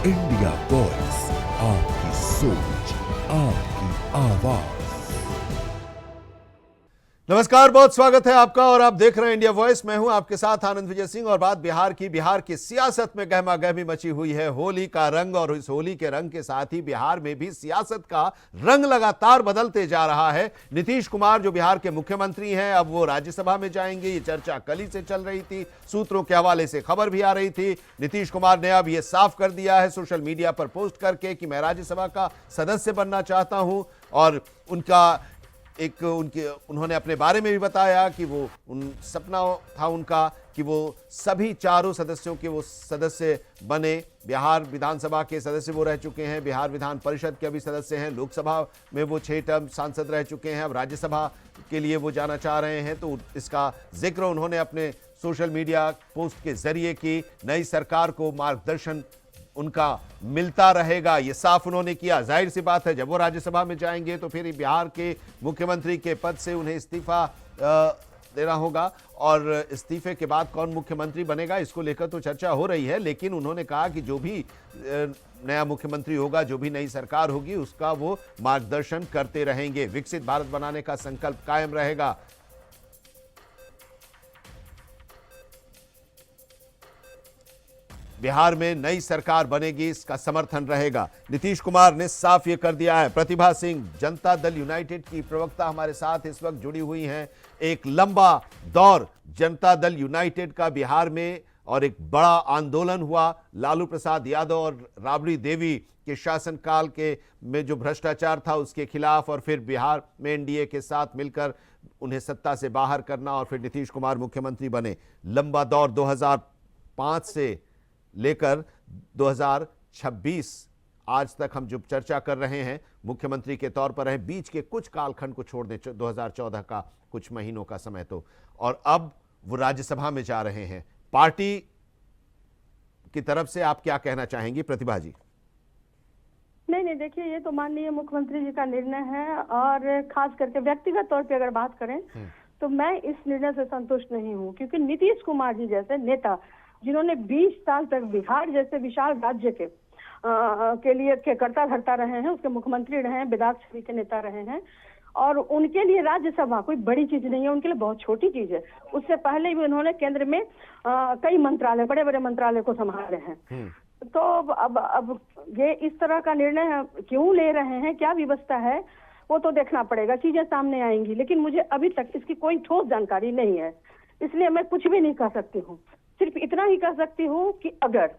India voice, आपकी सोच, आपकी आवाज। नमस्कार, बहुत स्वागत है आपका और आप देख रहे हैं इंडिया वॉइस। मैं हूं आपके साथ आनंद विजय सिंह। और बात बिहार की सियासत में गहमा गहमी मची हुई है। होली का रंग और इस होली के रंग के साथ ही बिहार में भी सियासत का रंग लगातार बदलते जा रहा है। नीतीश कुमार जो बिहार के मुख्यमंत्री हैं, अब वो राज्यसभा में जाएंगे। ये चर्चा कल ही से चल रही थी, सूत्रों के हवाले से खबर भी आ रही थी। नीतीश कुमार ने अब ये साफ कर दिया है सोशल मीडिया पर पोस्ट करके कि मैं राज्यसभा का सदस्य बनना चाहता हूं। और उन्होंने अपने बारे में भी बताया कि वो सपना था उनका कि वो सभी चारों सदस्यों के वो सदस्य बने। बिहार विधानसभा के सदस्य वो रह चुके हैं, बिहार विधान परिषद के भी सदस्य हैं, लोकसभा में वो 6 टर्म सांसद रह चुके हैं, अब राज्यसभा के लिए वो जाना चाह रहे हैं। तो इसका जिक्र उन्होंने अपने सोशल मीडिया पोस्ट के जरिए की। नई सरकार को मार्गदर्शन उनका मिलता रहेगा, ये साफ उन्होंने किया। जाहिर सी बात है, जब वो राज्यसभा में जाएंगे तो फिर बिहार के मुख्यमंत्री के पद से उन्हें इस्तीफा देना होगा। और इस्तीफे के बाद कौन मुख्यमंत्री बनेगा, इसको लेकर तो चर्चा हो रही है। लेकिन उन्होंने कहा कि जो भी नया मुख्यमंत्री होगा, जो भी नई सरकार होगी, उसका वो मार्गदर्शन करते रहेंगे। विकसित भारत बनाने का संकल्प कायम रहेगा। बिहार में नई सरकार बनेगी, इसका समर्थन रहेगा। नीतीश कुमार ने साफ ये कर दिया है। प्रतिभा सिंह, जनता दल यूनाइटेड की प्रवक्ता हमारे साथ इस वक्त जुड़ी हुई हैं। एक लंबा दौर जनता दल यूनाइटेड का बिहार में और एक बड़ा आंदोलन हुआ। लालू प्रसाद यादव और राबड़ी देवी के शासनकाल के में जो भ्रष्टाचार था उसके खिलाफ, और फिर बिहार में एनडीए के साथ मिलकर उन्हें सत्ता से बाहर करना, और फिर नीतीश कुमार मुख्यमंत्री बने। लंबा दौर 2005 से लेकर 2026 आज तक हम जो चर्चा कर रहे हैं मुख्यमंत्री के तौर पर है। बीच के कुछ कालखंड को छोड़ दें, 2014 का कुछ महीनों का समय तो, और अब वो राज्यसभा में जा रहे हैं। पार्टी की तरफ से आप क्या कहना चाहेंगी प्रतिभा जी? नहीं, देखिए, ये तो माननीय मुख्यमंत्री जी का निर्णय है। और खास करके व्यक्तिगत तौर पे अगर बात करें तो मैं इस निर्णय से संतुष्ट नहीं हूँ, क्योंकि नीतीश कुमार जी जैसे नेता जिन्होंने 20 साल तक बिहार जैसे विशाल राज्य के लिए के करता धरता रहे हैं, उसके मुख्यमंत्री रहे हैं, विधायक सभा के नेता रहे हैं, और उनके लिए राज्यसभा कोई बड़ी चीज नहीं है, उनके लिए बहुत छोटी चीज है। उससे पहले भी उन्होंने केंद्र में कई मंत्रालय, बड़े बड़े मंत्रालय को संभाले हैं। तो अब ये इस तरह का निर्णय क्यों ले रहे हैं, क्या व्यवस्था है, वो तो देखना पड़ेगा, चीजें सामने आएंगी। लेकिन मुझे अभी तक इसकी कोई ठोस जानकारी नहीं है, इसलिए मैं कुछ भी नहीं कह सकती हूँ। सिर्फ इतना ही कह सकती हूँ कि अगर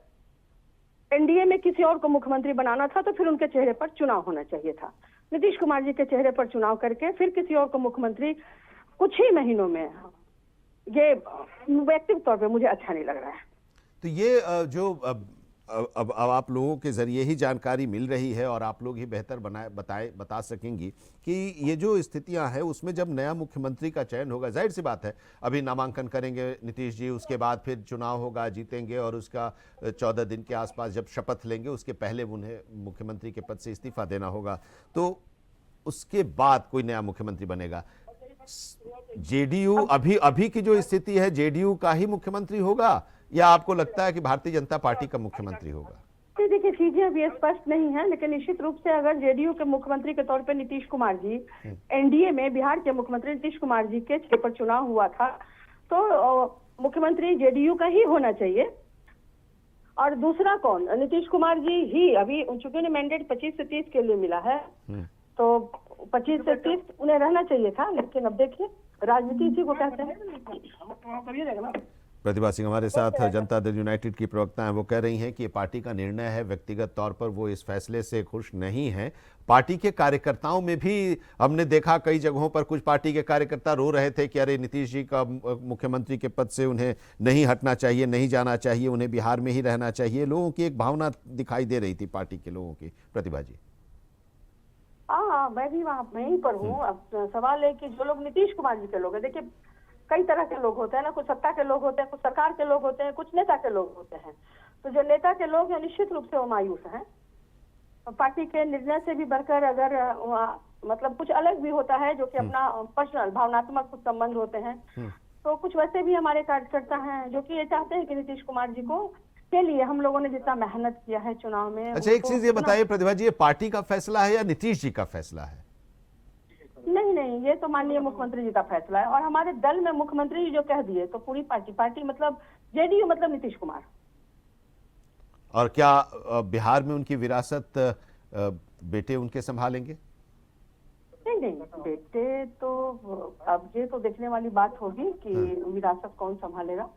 एनडीए में किसी और को मुख्यमंत्री बनाना था तो फिर उनके चेहरे पर चुनाव होना चाहिए था। नीतीश कुमार जी के चेहरे पर चुनाव करके फिर किसी और को मुख्यमंत्री कुछ ही महीनों में, ये व्यक्तिगत तौर पे मुझे अच्छा नहीं लग रहा है। तो ये जो अब आप लोगों के जरिए ही जानकारी मिल रही है और आप लोग ही बेहतर बता सकेंगी कि ये जो स्थितियां हैं उसमें जब नया मुख्यमंत्री का चयन होगा, जाहिर सी बात है अभी नामांकन करेंगे नीतीश जी, उसके बाद फिर चुनाव होगा, जीतेंगे, और उसका 14 दिन के आसपास जब शपथ लेंगे उसके पहले उन्हें मुख्यमंत्री के पद से इस्तीफा देना होगा। तो उसके बाद कोई नया मुख्यमंत्री बनेगा। जेडीयू अभी की जो स्थिति है, जेडीयू का ही मुख्यमंत्री होगा या आपको लगता है कि भारतीय जनता पार्टी का मुख्यमंत्री होगा? देखिए, चीजें अभी स्पष्ट नहीं है, लेकिन निश्चित रूप से अगर जेडीयू के मुख्यमंत्री के तौर पे नीतीश कुमार जी, एनडीए में बिहार के मुख्यमंत्री नीतीश कुमार जी के चेहरे पर चुनाव हुआ था, तो मुख्यमंत्री जेडीयू का ही होना चाहिए। और दूसरा कौन? नीतीश कुमार जी ही। अभी चूंकि उन्हें मैंडेट 25 से 30 के लिए मिला है, तो 25 से 30 उन्हें रहना चाहिए था। लेकिन अब देखिए, राजनीति इसी को कहते हैं। प्रतिभा सिंह हमारे साथ जनता दल यूनाइटेड की प्रवक्ता हैं। वो कह रही हैं कि ये पार्टी का निर्णय है, व्यक्तिगत तौर पर वो इस फैसले से खुश नहीं है। पार्टी के कार्यकर्ताओं में भी हमने देखा, कई जगहों पर कुछ पार्टी के कार्यकर्ता रो रहे थे कि अरे नीतीश जी का मुख्यमंत्री के पद से उन्हें नहीं हटना चाहिए, नहीं जाना चाहिए, उन्हें बिहार में ही रहना चाहिए। लोगों की एक भावना दिखाई दे रही थी पार्टी के लोगों की। प्रतिभा जी? हाँ, मैं भी वहीं पर हूँ। अब सवाल है कि जो लोग नीतीश कुमार जी के लोग हैं, देखिए कई तरह के लोग होते हैं ना, कुछ सत्ता के लोग होते हैं, कुछ सरकार के लोग होते हैं, कुछ नेता के लोग होते हैं। तो जो नेता के लोग हैं निश्चित रूप से वो मायूस हैं। पार्टी के निर्णय से भी बढ़कर अगर मतलब कुछ अलग भी होता है जो कि अपना पर्सनल भावनात्मक कुछ संबंध होते हैं, तो कुछ वैसे भी हमारे कार्यकर्ता हैं जो कि ये चाहते हैं कि नीतीश कुमार जी को के लिए हम लोगों ने जितना मेहनत किया है चुनाव में। अच्छा, एक चीज ये बताइए प्रतिभा जी, ये पार्टी का फैसला है या नीतीश जी का फैसला है? नहीं नहीं, ये तो माननीय मुख्यमंत्री जी का फैसला है, और हमारे दल में मुख्यमंत्री जी जो कह दिए तो पूरी पार्टी मतलब जेडीयू मतलब नीतीश कुमार। और क्या बिहार में उनकी विरासत बेटे उनके संभालेंगे? नहीं नहीं, बेटे तो अब ये तो देखने वाली बात होगी कि विरासत कौन संभालेगा,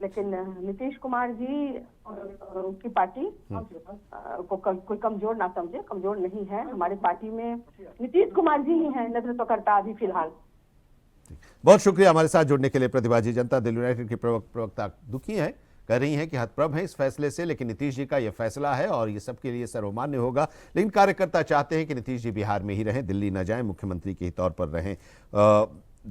लेकिन नीतीश कुमार जी की पार्टी को कोई कमजोर ना समझे, कमजोर नहीं है। हमारी पार्टी में नीतीश कुमार जी ही हैं नेतृत्वकर्ता अभी फिलहाल। बहुत शुक्रिया हमारे साथ जुड़ने के लिए प्रतिभा जी। जनता दल यूनाइटेड की प्रवक्ता दुखी हैं, कह रही हैं कि हतप्रभ हैं इस फैसले से, लेकिन नीतीश जी का यह फैसला है और ये सबके लिए सर्वमान्य होगा। लेकिन कार्यकर्ता चाहते हैं कि नीतीश जी बिहार में ही रहें, दिल्ली न जाएं, मुख्यमंत्री के तौर पर रहें।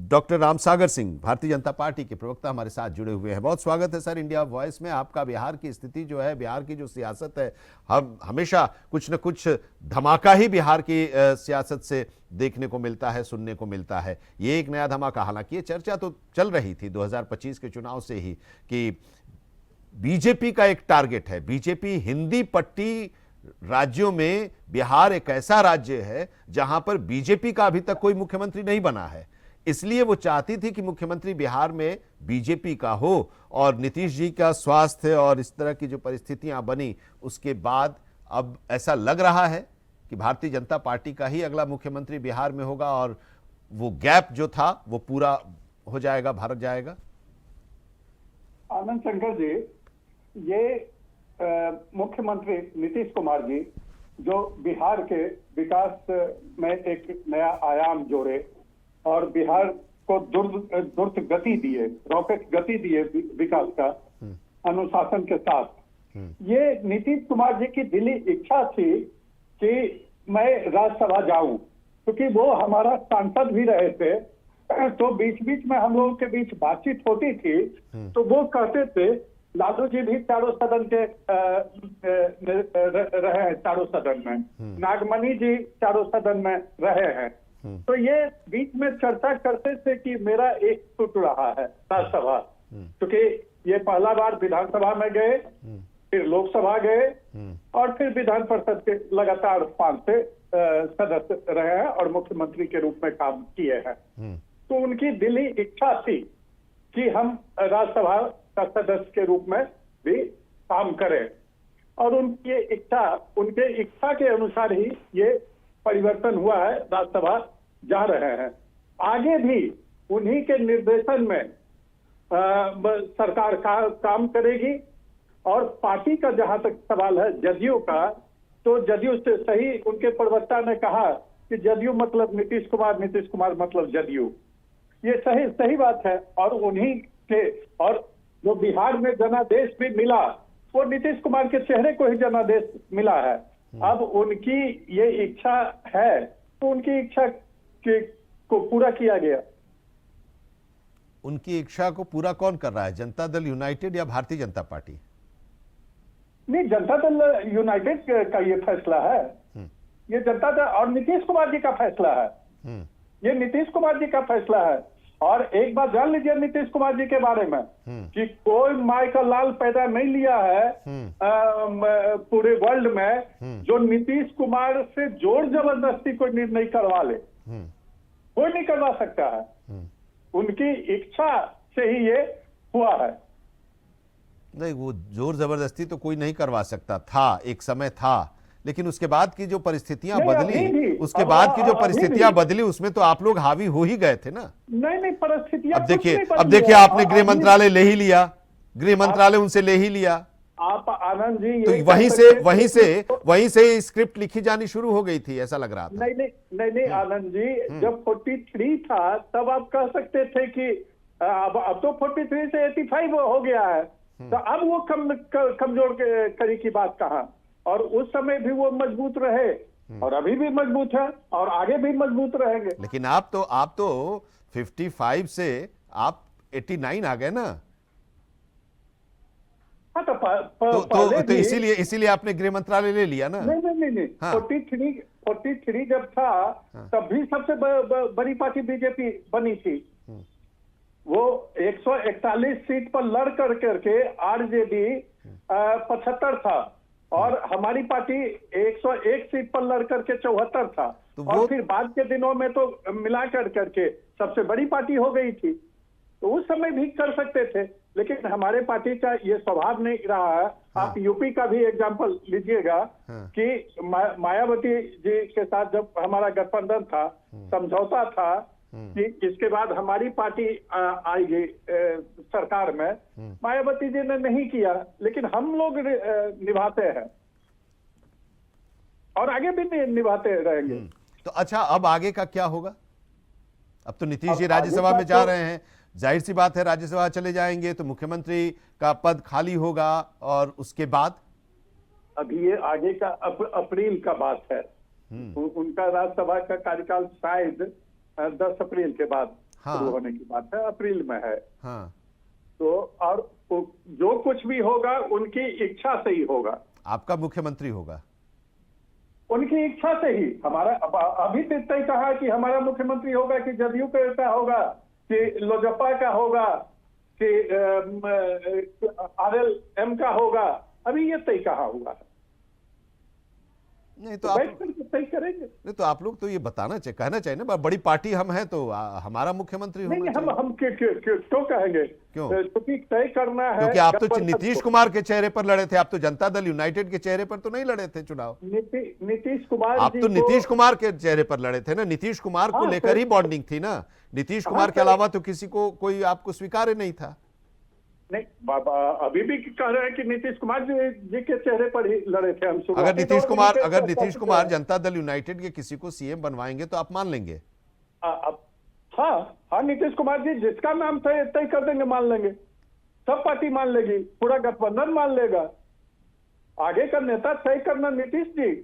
डॉक्टर रामसागर सिंह, भारतीय जनता पार्टी के प्रवक्ता, हमारे साथ जुड़े हुए हैं। बहुत स्वागत है सर इंडिया वॉइस में आपका। बिहार की स्थिति जो है, बिहार की जो सियासत है, हम हमेशा कुछ न कुछ धमाका ही बिहार की सियासत से देखने को मिलता है, सुनने को मिलता है। ये एक नया धमाका, हालांकि ये चर्चा तो चल रही थी 2025 के चुनाव से ही कि बीजेपी का एक टारगेट है, बीजेपी हिंदी पट्टी राज्यों में बिहार एक ऐसा राज्य है जहां पर बीजेपी का अभी तक कोई मुख्यमंत्री नहीं बना है, इसलिए वो चाहती थी कि मुख्यमंत्री बिहार में बीजेपी का हो। और नीतीश जी का स्वास्थ्य और इस तरह की जो परिस्थितियां बनी, उसके बाद अब ऐसा लग रहा है कि भारतीय जनता पार्टी का ही अगला मुख्यमंत्री बिहार में होगा और वो गैप जो था वो पूरा हो जाएगा, भर जाएगा। आनंद शंकर जी, ये मुख्यमंत्री नीतीश कुमार जी जो बिहार के विकास में एक नया आयाम जोड़े और बिहार को द्रुत गति दिए, रॉकेट गति दिए विकास का अनुशासन के साथ, ये नीतीश कुमार जी की दिली इच्छा थी कि मैं राज्यसभा जाऊं, क्योंकि वो हमारा सांसद भी रहे थे। तो बीच बीच में हम लोगों के बीच बातचीत होती थी, तो वो कहते थे लालू जी भी चारों सदन के रहे हैं, चारों सदन में नागमणि जी चारों सदन में रहे हैं। तो ये बीच में चर्चा करते थे कि मेरा एक टूट रहा है राज्यसभा, क्योंकि ये पहला बार विधानसभा में गए, फिर लोकसभा गए और फिर विधान परिषद के लगातार 5 से सदस्य रहे हैं और मुख्यमंत्री के रूप में काम किए हैं। तो उनकी दिली इच्छा थी कि हम राज्यसभा का सदस्य के रूप में भी काम करें, और उनकी इच्छा के अनुसार ही ये परिवर्तन हुआ है, राज्यसभा जा रहे हैं। आगे भी उन्हीं के निर्देशन में सरकार काम करेगी। और पार्टी का जहां तक सवाल है जदयू का, तो जदयू से सही उनके प्रवक्ता ने कहा कि जदयू मतलब नीतीश कुमार, नीतीश कुमार मतलब जदयू। ये सही बात है। और उन्हीं के, और जो बिहार में जनादेश भी मिला वो नीतीश कुमार के चेहरे को ही जनादेश मिला है। अब उनकी ये इच्छा है तो उनकी इच्छा को पूरा किया गया। उनकी इच्छा को पूरा कौन कर रहा है, जनता दल यूनाइटेड या भारतीय जनता पार्टी? नहीं, जनता दल यूनाइटेड का ये फैसला है, ये जनता दल और नीतीश कुमार जी का फैसला है, ये नीतीश कुमार जी का फैसला है। और एक बात जान लीजिए नीतीश कुमार जी के बारे में कि कोई माई का लाल पैदा नहीं लिया है पूरे वर्ल्ड में जो नीतीश कुमार से जोर जबरदस्ती कोई निर्णय करवा ले, कोई नहीं करवा सकता है। उनकी इच्छा से ही ये हुआ है। नहीं, वो जोर जबरदस्ती तो कोई नहीं करवा सकता था, एक समय था, लेकिन उसके बाद की जो परिस्थितियां बदली, उसके बाद की जो परिस्थितियां बदली, उसमें तो आप लोग हावी हो ही गए थे ना। नहीं, परिस्थितियां अब देखिए आपने गृह मंत्रालय ले ही लिया, गृह मंत्रालय उनसे ले ही लिया। आप आनंद जी, तो वहीं से स्क्रिप्ट लिखी जानी शुरू हो गई थी, ऐसा लग रहा था। नहीं आनंद जी, जब 43 था तब आप कह सकते थे कि अब तो 43 से 85 हो गया है, तो अब वो कमजोर करी की बात कहाँ। और उस समय भी वो मजबूत रहे और अभी भी मजबूत है और आगे भी मजबूत रहेंगे। लेकिन आप तो 55 से आप 89 आ गए ना। हाँ, तो इसीलिए आपने गृह मंत्रालय ले लिया ना। नहीं। हाँ। 43 जब था तब भी सबसे बड़ी पार्टी बीजेपी बनी थी। वो 141 सीट पर लड़ करके आरजेडी 75 था और हमारी पार्टी 101 सीट पर लड़ करके 74 था। तो और फिर बाद के दिनों में तो मिला करके सबसे बड़ी पार्टी हो गई थी। तो उस समय भी कर सकते थे, लेकिन हमारे पार्टी का ये स्वभाव नहीं रहा है। हाँ। आप यूपी का भी एग्जांपल लीजिएगा कि मायावती जी के साथ जब हमारा गठबंधन था, समझौता था कि इसके बाद हमारी पार्टी आएगी सरकार में, मायावती जी ने नहीं किया, लेकिन हम लोग निभाते हैं और आगे भी निभाते रहेंगे। तो अच्छा, अब आगे का क्या होगा? अब तो नीतीश जी अब राज्यसभा आगे में का जा तो- रहे हैं, जाहिर सी बात है राज्यसभा चले जाएंगे तो मुख्यमंत्री का पद खाली होगा, और उसके बाद अभी ये आगे का अप्रैल का बात है। उनका राज्यसभा का कार्यकाल शायद 10 अप्रैल के बाद हाँ। शुरू होने की बात है, अप्रैल में है। हाँ, तो और जो कुछ भी होगा उनकी इच्छा से ही होगा, आपका मुख्यमंत्री होगा। उनकी इच्छा से ही। हमारा अभी तो इतना ही कहा कि हमारा मुख्यमंत्री होगा कि जदयू का होगा कि लोजपा का होगा कि RLM का होगा, अभी ये तय कहा हुआ है। नहीं तो बैठ आप कर तय करेंगे। नहीं तो आप लोग तो ये बताना चाहिए, कहना चाहिए ना, बड़ी पार्टी हम हैं तो हमारा मुख्यमंत्री नहीं होना हम चाहिए। हम क्यों कहेंगे? क्यों? क्योंकि तय करना है। क्योंकि आप तो गठबंधन नीतीश को। कुमार के चेहरे पर लड़े थे, आप तो जनता दल यूनाइटेड के चेहरे पर तो नहीं लड़े थे चुनाव। नीतीश कुमार आप जी तो को- नीतीश कुमार के चेहरे पर लड़े थे ना, नीतीश कुमार को हाँ, लेकर सर। ही बॉन्डिंग थी ना, नीतीश कुमार हाँ, के सर। अलावा तो किसी को कोई आपको स्वीकार्य नहीं था। नहीं बाबा अभी भी कह रहे हैं कि नीतीश कुमार जी के चेहरे पर ही लड़े थे हम। अगर नीतीश कुमार जनता दल यूनाइटेड के किसी को सीएम बनवाएंगे तो आप मान लेंगे? हाँ नीतीश कुमार जी जिसका नाम तय कर देंगे, मान लेंगे, सब पार्टी मान लेगी, पूरा गठबंधन मान लेगा। आगे का नेता तय करना नीतीश जी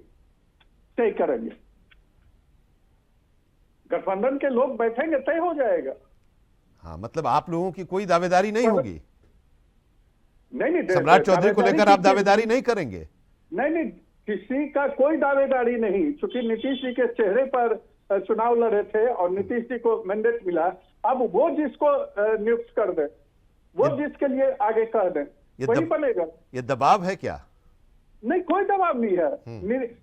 तय करेंगे, गठबंधन के लोग बैठेंगे, तय हो जाएगा। हाँ, मतलब आप लोगों की कोई दावेदारी नहीं होगी? नहीं सम्राट चौधरी को लेकर आप की- दावेदारी नहीं करेंगे? नहीं किसी का कोई दावेदारी नहीं, क्योंकि नीतीश जी के चेहरे पर चुनाव लड़े थे और नीतीश जी को मैंडेट मिला। अब वो जिसको नियुक्त कर दे, वो जिसके लिए आगे कह दे, वही बनेगा। ये दबाव है क्या? नहीं कोई दबाव नहीं है।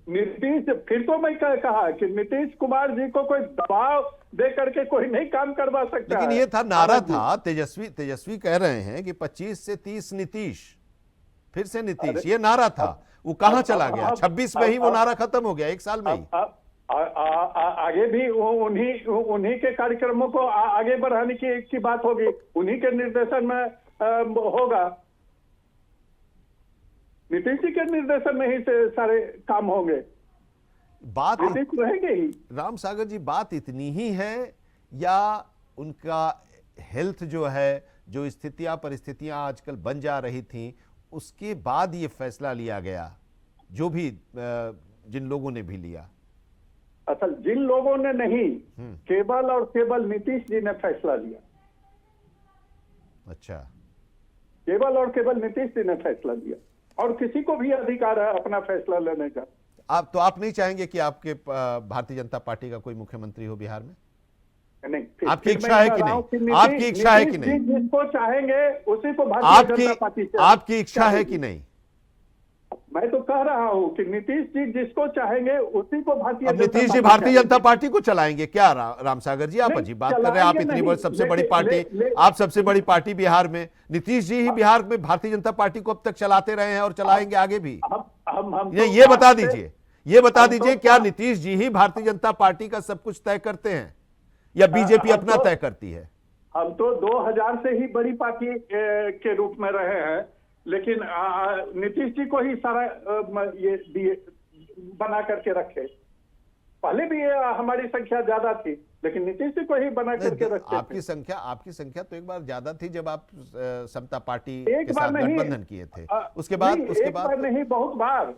नीतीश, फिर तो मैं कहा कि नीतीश कुमार जी को कोई दबाव दे करके कोई नहीं काम करवा सकता। लेकिन ये था, नारा था, तेजस्वी कह रहे हैं कि 25 से 30 नीतीश, फिर से नीतीश, ये नारा था। वो कहां चला गया? 26 में ही वो नारा खत्म हो गया, एक साल में ही। आगे भी उन्हीं के कार्यक्रमों को आगे बढ़ाने की बात होगी, उन्हीं के निर्देशन में होगा। नीतीश जी के निर्देशन में ही से सारे काम होंगे, बात नीतीश रहेंगे ही। राम सागर जी, बात इतनी ही है या उनका हेल्थ जो है, जो स्थितियां परिस्थितियां आजकल बन जा रही थी, उसके बाद ये फैसला लिया गया, जो भी जिन लोगों ने भी लिया? असल जिन लोगों ने नहीं, केवल और केवल नीतीश जी ने फैसला लिया। अच्छा, केवल और केवल नीतीश जी ने फैसला लिया, और किसी को भी अधिकार है अपना फैसला लेने का। आप नहीं चाहेंगे कि आपके भारतीय जनता पार्टी का कोई मुख्यमंत्री हो बिहार में? नहीं, आपकी इच्छा है कि नहीं? आपकी इच्छा है कि नहीं? जिसको चाहेंगे उसी को भारतीय जनता पार्टी से आपकी इच्छा है कि नहीं? मैं तो कह रहा हूं कि नीतीश जी जिसको चाहेंगे उसी को भारतीय अब नीतीश जी भारतीय जनता पार्टी को चलाएंगे क्या? राम सागर जी, आप अजीब बात कर रहे हैं। आप इतनी बड़ी सबसे बड़ी पार्टी, आप सबसे बड़ी पार्टी बिहार में, नीतीश जी ही बिहार में भारतीय जनता पार्टी को अब तक चलाते रहे हैं और चलाएंगे आगे भी। ये बता दीजिए, क्या नीतीश जी ही भारतीय जनता पार्टी का सब कुछ तय करते हैं या बीजेपी अपना तय करती है? हम तो 2000 से ही बड़ी पार्टी के रूप में रहे हैं, लेकिन नीतीश जी को ही सारा ये दिए बना करके रखे। पहले भी हमारी संख्या ज्यादा थी, लेकिन नीतीश जी को ही बना करके रखे। आपकी संख्या तो एक बार ज्यादा थी जब आप समता पार्टी के साथ गठबंधन किए थे। उसके बाद नहीं, बहुत बार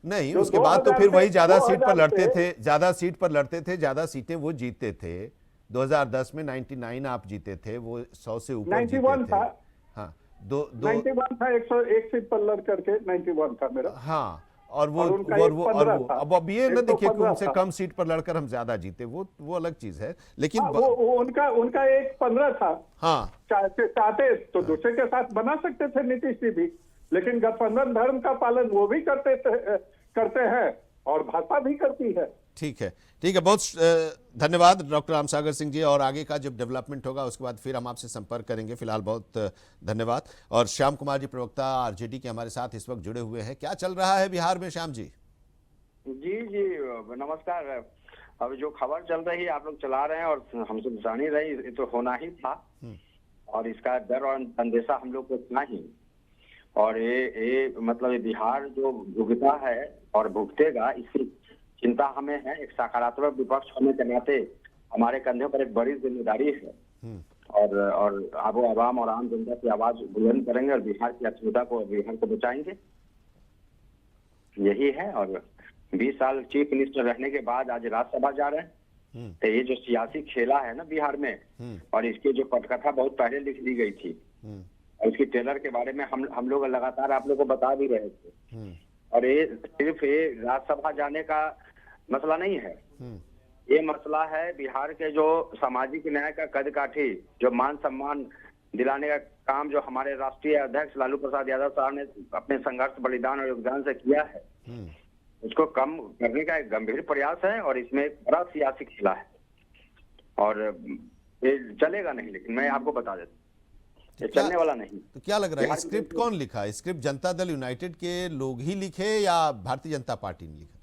नहीं, उसके बाद तो फिर वही ज्यादा सीट पर लड़ते थे, ज्यादा सीटें वो जीतते थे। 2010 में 99 आप जीते थे, वो 100 से ऊपर जीते थे। हाँ, 91 था, 101 सीट पर लड़ करके 91 था मेरा। हाँ, और वो अब ये न देखिए कि उनसे कम सीट पर लड़कर हम ज्यादा जीते, वो अलग चीज है। लेकिन उनका एक 15 था। हाँ, चाहते तो दूसरे के साथ बना सकते थे नीतीश जी भी, लेकिन गठबंधन धर्म का पालन वो भी करते हैं और भाजपा भी करती है। ठीक है, ठीक है, बहुत धन्यवाद डॉक्टर रामसागर सिंह जी। और आगे का जब डेवलपमेंट होगा उसके बाद फिर हम आपसे संपर्क करेंगे। फिलहाल बहुत धन्यवाद। और श्याम कुमार जी, प्रवक्ता आरजेडी के, हमारे साथ इस वक्त जुड़े हुए हैं। क्या चल रहा है बिहार में, श्याम जी? जी जी नमस्कार। अब जो खबर चल रही है आप लोग चला रहे हैं और हम सब जान ही रहे, ये तो होना ही था और इसका डर और अंदेशा हम लोग को था ही। और ये मतलब ये बिहार जो भुगता है और भुगतेगा, इसकी चिंता हमें है। एक सकारात्मक विपक्ष होने के नाते हमारे कंधों पर एक बड़ी जिम्मेदारी है और आवाम और आम जनता की आवाज बुलंद करेंगे और बिहार की अस्मिता को, बिहार को बचाएंगे, यही है। और 20 साल चीफ मिनिस्टर रहने के बाद आज राज्यसभा जा रहे हैं। तो ये जो सियासी खेला है ना बिहार में, और इसकी जो पटकथा बहुत पहले लिख दी गई थी और इसकी ट्रेलर के बारे में हम लोग लगातार आप लोग को बता भी रहे थे। और ये सिर्फ ये राज्यसभा जाने का मसला नहीं है, ये मसला है बिहार के जो सामाजिक न्याय का कद काठी, जो मान सम्मान दिलाने का काम जो हमारे राष्ट्रीय अध्यक्ष लालू प्रसाद यादव साहब ने अपने संघर्ष, बलिदान और योगदान से किया है, उसको कम करने का एक गंभीर प्रयास है। और इसमें एक बड़ा सियासी खेला है और ये चलेगा नहीं, लेकिन मैं आपको बता देता हूँ ये चलने वाला नहीं। तो क्या लग रहा है, स्क्रिप्ट कौन लिखा? स्क्रिप्ट जनता दल यूनाइटेड के लोग ही लिखे या भारतीय जनता पार्टी ने लिखा?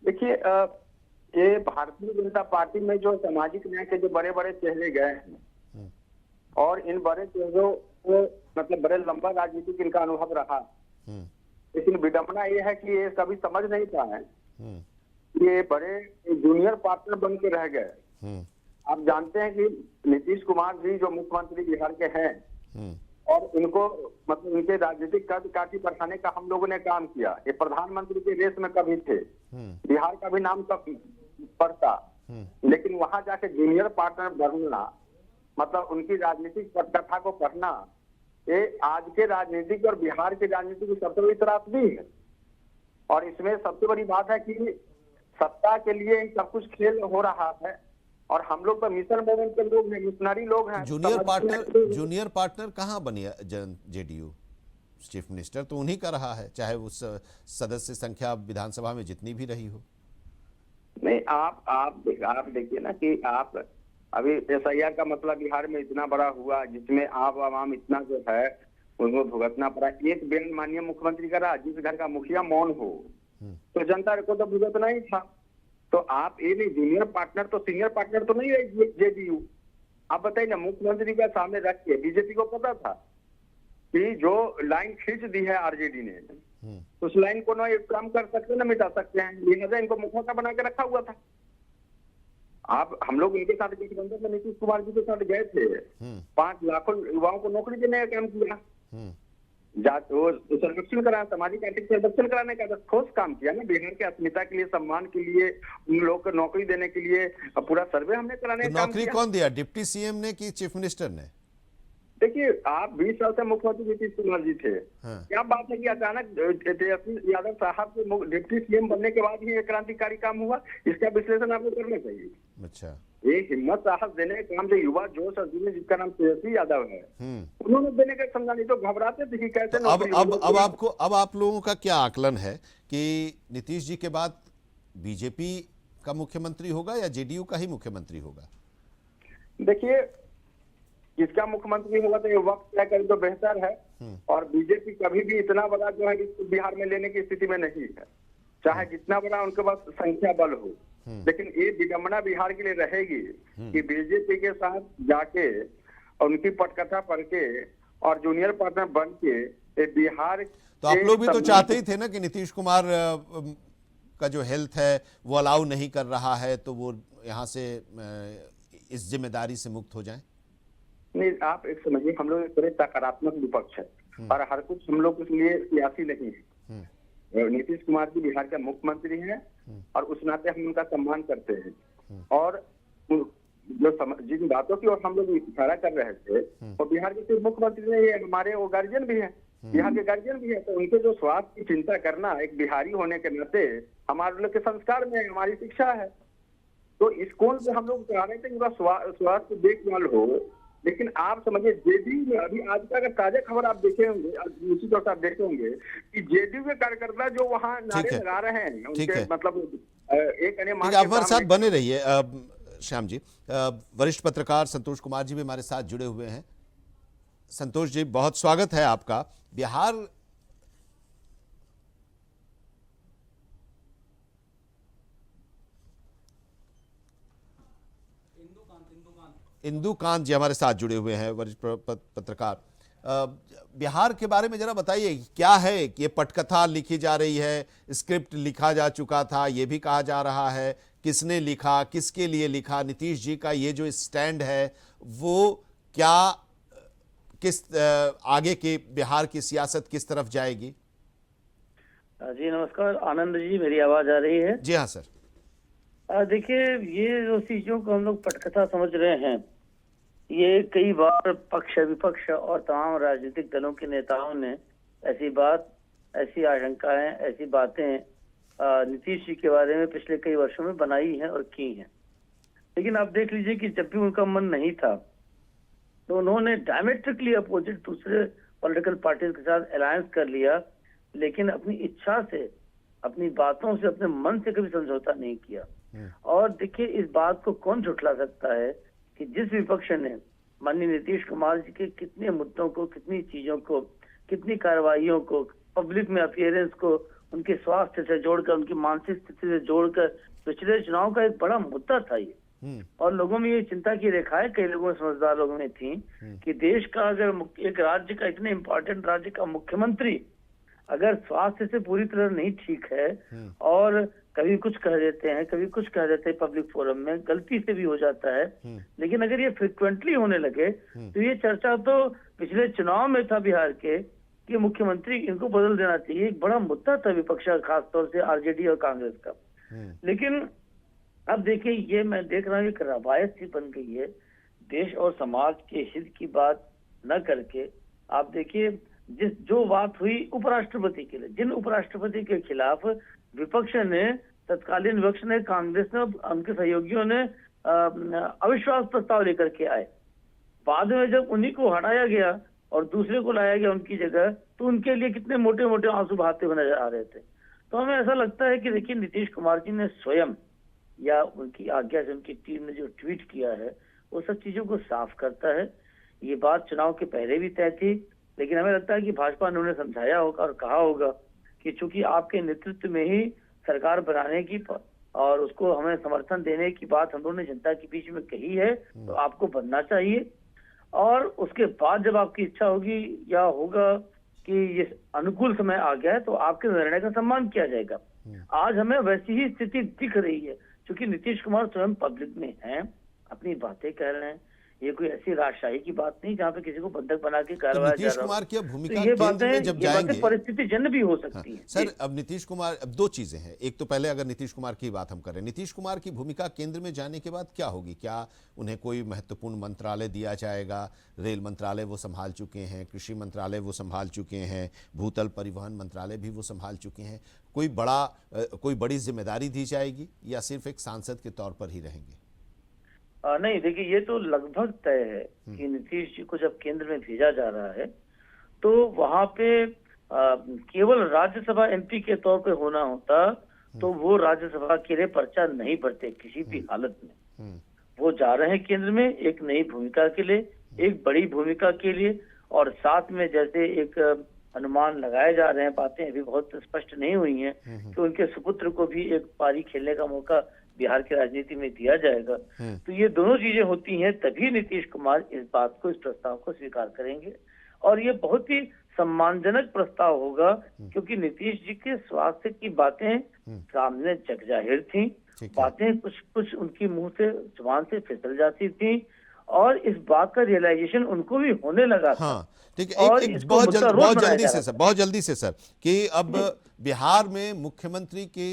देखिए, ये भारतीय जनता पार्टी में जो सामाजिक न्याय के जो बड़े बड़े चेहरे गए हैं और इन बड़े चेहरों को मतलब बड़े लंबा राजनीतिक इनका अनुभव रहा, लेकिन विडंबना ये है कि ये कभी समझ नहीं पाए, ये बड़े जूनियर पार्टनर बन के रह गए। आप जानते हैं कि नीतीश कुमार जी जो मुख्यमंत्री बिहार के हैं और इनको मतलब इनके राजनीतिक कद काठी बढ़ाने का हम लोगों ने काम किया। ये प्रधानमंत्री के रेस में कभी थे, बिहार का भी नाम कब पड़ता, लेकिन वहां जाके जूनियर पार्टनर बनना मतलब उनकी राजनीतिक पटकथा को पढ़ना, ये आज के राजनीतिक और बिहार की राजनीति की सबसे बड़ी त्रासदी है। और इसमें सबसे बड़ी बात है कि सत्ता के लिए सब कुछ खेल हो रहा है और हम लोग तो मिशन मोमेंट के लोग हैं, मिशनरी लोग हैं। जूनियर पार्टनर कहाँ बनी जेडीयू? चीफ मिनिस्टर तो उन्हीं का रहा है, चाहे उस सदस्य संख्या विधानसभा में जितनी भी रही हो। नहीं, आप देखिए ना कि आप अभी SIR का मतलब बिहार में इतना बड़ा हुआ जिसमें आप आवाम इतना जो है उनको भुगतना पड़ा। एक बयान माननीय मुख्यमंत्री का रहा, जिस घर का मुखिया मौन हो तो जनता को तो भुगतना ही था। तो आप ये नहीं, जूनियर पार्टनर तो सीनियर पार्टनर तो नहीं रही जेडीयू। आप बताइए ना, मुख्यमंत्री का सामने रख के बीजेपी को पता था कि जो लाइन खींच दी है आरजेडी ने, उस लाइन को ना एक काम कर सकते, ना मिटा सकते हैं, लिहाजा इनको मुखौटा बना के रखा हुआ था। आप हम लोग इनके साथ गठबंधन में नीतीश कुमार जी के साथ गए थे, 5 लाखों युवाओं को नौकरी देने का काम किया, सर्वेक्षण कराया, सामाजिक आर्थिक सर्वेक्षण कराने का ठोस काम किया ना, बिहार के अस्मिता के लिए, सम्मान के लिए, उन लोगों को नौकरी देने के लिए पूरा सर्वे हमने कराने का काम किया। नौकरी कौन दिया, डिप्टी सीएम ने कि चीफ मिनिस्टर ने? देखिए, आप 20 साल से मुख्यमंत्री नीतीश कुमार जी थे। क्या बात है कि अचानक तेजस्वी यादव साहब के डिप्टी सीएम बनने के बाद ही एक क्रांतिकारी काम हुआ? इसका विश्लेषण आपको करना चाहिए। अच्छा, ये हिम्मत साहस देने का काम जो युवा जोश और जिसका नाम तेजस्वी यादव है, उन्होंने देने का समझा, नहीं तो घबराते थे कि कैसे। अब आप लोगों का क्या आकलन है कि नीतीश जी के बाद बीजेपी का मुख्यमंत्री होगा या जेडीयू का ही मुख्यमंत्री होगा? देखिए, किसका मुख्यमंत्री होगा तो ये वक्त तय करे तो बेहतर है। और बीजेपी कभी भी इतना बड़ा जो है इसको बिहार में लेने की स्थिति में नहीं है, चाहे जितना बड़ा उनके पास संख्या बल हो। लेकिन ये विडंबना बिहार के लिए रहेगी कि बीजेपी के साथ जाके और उनकी पटकथा पढ़ के और जूनियर पार्टनर बन के बिहार। तो आप लोग भी तो चाहते ही थे ना कि नीतीश कुमार का जो हेल्थ है वो अलाउ नहीं कर रहा है, तो वो यहाँ से इस जिम्मेदारी से मुक्त हो जाए। नहीं, आप एक समझिए, हम लोग एक बड़े सकारात्मक विपक्ष है और हर कुछ हम लोग इसलिए सियासी नहीं है। नीतीश कुमार जी बिहार का मुख्यमंत्री हैं और उस नाते हम उनका सम्मान करते हैं। और जो जिन बातों की ओर हम लोग इशारा कर रहे थे वो बिहार के सिर्फ मुख्यमंत्री नहीं है, हमारे वो गार्जियन भी है, बिहार के गार्जियन भी है। तो उनके जो स्वास्थ्य की चिंता करना एक बिहारी होने के नाते हमारे लोग के संस्कार में, हमारी शिक्षा है। तो इस कोण से हम लोग चाह रहे थे कि स्वास्थ्य देखभाल हो, लेकिन आप समझिए जेडीयू में अभी आज का अगर ताजा खबर आप देखे होंगे, उसी तौर से आप देखे होंगे कि जेडीयू के कार्यकर्ता जो वहां नारे है। लगा रहे हैं, ठीक उनके है। मतलब एक अन्य मांग ठीक है, आप के हमारे साथ सामने- बने रहिए। श्याम जी, वरिष्ठ पत्रकार संतोष कुमार जी भी हमारे साथ जुड़े हुए हैं। संतोष जी, बहुत स्वागत है आपका। बिहार इंदुकांत जी हमारे साथ जुड़े हुए हैं, वरिष्ठ पत्रकार। बिहार के बारे में जरा बताइए, क्या है कि ये पटकथा लिखी जा रही है, स्क्रिप्ट लिखा जा चुका था, ये भी कहा जा रहा है, किसने लिखा, किसके लिए लिखा? नीतीश जी का ये जो स्टैंड है वो क्या, किस आगे के बिहार की सियासत किस तरफ जाएगी? जी नमस्कार आनंद जी, मेरी आवाज आ रही है? जी हाँ सर। देखिए, ये जो चीजों को हम लोग पटकथा समझ रहे हैं, ये कई बार पक्ष विपक्ष और तमाम राजनीतिक दलों के नेताओं ने ऐसी बात, ऐसी आशंकाएं, ऐसी बातें नीतीश जी के बारे में पिछले कई वर्षों में बनाई हैं और की हैं। लेकिन आप देख लीजिए कि जब भी उनका मन नहीं था तो उन्होंने डायमेट्रिकली अपोजिट दूसरे पॉलिटिकल पार्टीज के साथ अलायंस कर लिया, लेकिन अपनी इच्छा से, अपनी बातों से, अपने मन से कभी समझौता नहीं किया। और देखिए, इस बात को कौन झुठला सकता है कि जिस विपक्ष ने माननीय नीतीश कुमार जी के कितने मुद्दों को, कितनी चीजों को, कितनी कार्रवाइयों को, पब्लिक में अपीयरेंस को, उनके स्वास्थ्य से जोड़कर, उनकी मानसिक स्थिति से जोड़कर, पिछले चुनाव का एक बड़ा मुद्दा था ये। और लोगों में ये चिंता की रेखाएं कई लोगों, समझदार लोगों में थी कि देश का अगर एक राज्य का, इतने इंपॉर्टेंट राज्य का मुख्यमंत्री अगर स्वास्थ्य से पूरी तरह नहीं ठीक है और कभी कुछ कह देते हैं, कभी कुछ कह देते हैं पब्लिक फोरम में, गलती से भी हो जाता है, लेकिन अगर ये फ्रिक्वेंटली होने लगे तो ये चर्चा तो पिछले चुनाव में था बिहार के कि मुख्यमंत्री इनको बदल देना चाहिए। एक बड़ा मुद्दा था विपक्ष का, खासतौर से आरजेडी और कांग्रेस का। लेकिन अब देखिए, ये मैं देख रहा हूँ एक रवायत सी बन गई है, देश और समाज के हित की बात न करके। आप देखिए, जो बात हुई उपराष्ट्रपति के लिए, जिन उपराष्ट्रपति के खिलाफ विपक्ष ने, तत्कालीन विपक्ष ने, कांग्रेस ने, उनके सहयोगियों ने अविश्वास प्रस्ताव लेकर के आए, बाद में जब उन्हीं को हटाया गया और दूसरे को लाया गया उनकी जगह, तो उनके लिए कितने मोटे मोटे आंसू बहाते हुए नजर आ रहे थे। तो हमें ऐसा लगता है कि देखिए, नीतीश कुमार जी ने स्वयं या उनकी आज्ञा से उनकी टीम ने जो ट्वीट किया है वो सब चीजों को साफ करता है। ये बात चुनाव के पहले भी तय थी, लेकिन हमें लगता है कि भाजपा ने उन्हें समझाया होगा और कहा होगा कि चूंकि आपके नेतृत्व में ही सरकार बनाने की और उसको हमें समर्थन देने की बात हम लोगों ने जनता के बीच में कही है, तो आपको बनना चाहिए। और उसके बाद जब आपकी इच्छा होगी या होगा कि ये अनुकूल समय आ गया है, तो आपके निर्णय का सम्मान किया जाएगा। आज हमें वैसी ही स्थिति दिख रही है, क्योंकि नीतीश कुमार स्वयं पब्लिक में हैं, अपनी बातें कह रहे हैं। ये कोई ऐसी राजशाही की बात नहीं जहाँ पे किसी को बंधक बना के करवाया जा रहा है। नीतीश कुमार की भूमिका ये केंद्र में जब जाएंगे, परिस्थिति जन्य भी हो सकती है। सर, अब नीतीश कुमार, अब दो चीजें हैं। एक तो पहले अगर नीतीश कुमार की बात हम करें, नीतीश कुमार की भूमिका केंद्र में जाने के बाद क्या होगी? क्या उन्हें कोई महत्वपूर्ण मंत्रालय दिया जाएगा? रेल मंत्रालय वो संभाल चुके हैं, कृषि मंत्रालय वो संभाल चुके हैं, भूतल परिवहन मंत्रालय भी वो संभाल चुके हैं। कोई बड़ी जिम्मेदारी दी जाएगी या सिर्फ एक सांसद के तौर पर ही रहेंगे? नहीं, देखिए, ये तो लगभग तय है कि नीतीश जी को जब केंद्र में भेजा जा रहा है तो वहां पे केवल राज्यसभा एमपी के तौर पे होना होता तो वो राज्यसभा के लिए पर्चा नहीं भरते किसी भी हालत में। वो जा रहे हैं केंद्र में एक नई भूमिका के लिए, एक बड़ी भूमिका के लिए, और साथ में जैसे एक अनुमान लगाए जा रहे हैं, बातें अभी बहुत स्पष्ट नहीं हुई हैं कि उनके सुपुत्र को भी एक पारी खेलने का मौका बिहार की राजनीति में दिया जाएगा। तो ये दोनों चीजें होती हैं तभी नीतीश कुमार इस बात को, इस प्रस्ताव को स्वीकार करेंगे। और ये बहुत ही सम्मानजनक प्रस्ताव होगा, क्योंकि नीतीश जी के स्वास्थ्य की बातें सामने जग जाहिर थी, बातें कुछ कुछ उनकी मुंह से, जुबान से फिसल जाती थी, और इस बात का रियलाइजेशन उनको भी होने लगा था। हाँ, ठीक है। बहुत जल्दी से सर, कि अब बिहार में मुख्यमंत्री के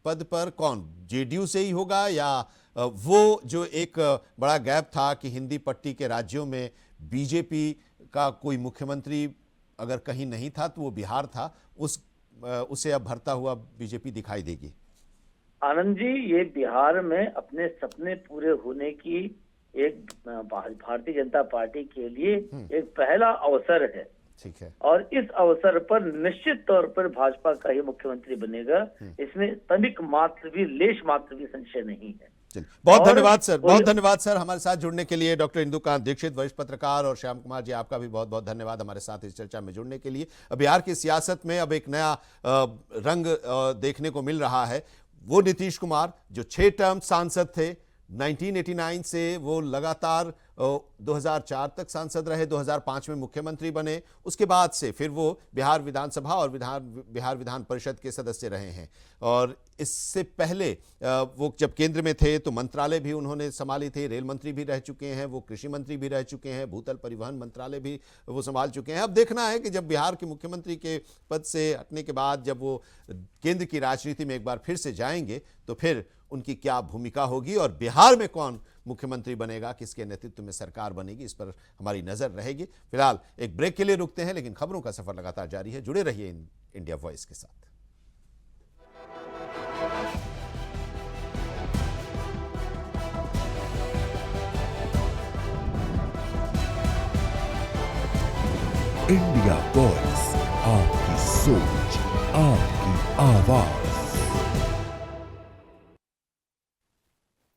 पद पर कौन, जेडीयू से ही होगा, या वो जो एक बड़ा गैप था कि हिंदी पट्टी के राज्यों में बीजेपी का कोई मुख्यमंत्री अगर कहीं नहीं था तो वो बिहार था, उसे अब भरता हुआ बीजेपी दिखाई देगी? आनंद जी, ये बिहार में अपने सपने पूरे होने की एक भारतीय जनता पार्टी के लिए एक पहला अवसर है। ठीक है। और इस अवसर पर निश्चित तौर पर भाजपा का ही मुख्यमंत्री बनेगा, इसमें तनिक मात्र भी, लेश मात्र भी संशय नहीं है। बहुत धन्यवाद सर, बहुत धन्यवाद सर हमारे साथ जुड़ने के लिए। डॉक्टर इंदुकांत दीक्षित, वरिष्ठ पत्रकार, और श्याम कुमार जी, आपका भी बहुत बहुत धन्यवाद हमारे साथ इस चर्चा में जुड़ने के लिए। बिहार की सियासत में अब एक नया रंग देखने को मिल रहा है। वो नीतीश कुमार जो 6 टर्म सांसद थे, 1989 से वो लगातार 2004 तक सांसद रहे, 2005 में मुख्यमंत्री बने, उसके बाद से फिर वो बिहार विधानसभा और बिहार विधान परिषद के सदस्य रहे हैं। और इससे पहले वो जब केंद्र में थे तो मंत्रालय भी उन्होंने संभाली थी, रेल मंत्री भी रह चुके हैं, वो कृषि मंत्री भी रह चुके हैं, भूतल परिवहन मंत्रालय भी वो संभाल चुके हैं। अब देखना है कि जब बिहार के मुख्यमंत्री के पद से हटने के बाद जब वो केंद्र की राजनीति में एक बार फिर से जाएंगे तो फिर उनकी क्या भूमिका होगी और बिहार में कौन मुख्यमंत्री बनेगा, किसके नेतृत्व में सरकार बनेगी, इस पर हमारी नजर रहेगी। फिलहाल एक ब्रेक के लिए रुकते हैं, लेकिन खबरों का सफर लगातार जारी है। जुड़े रहिए इंडिया वॉइस के साथ। इंडिया वॉइस, आपकी सोच, आपकी आवाज।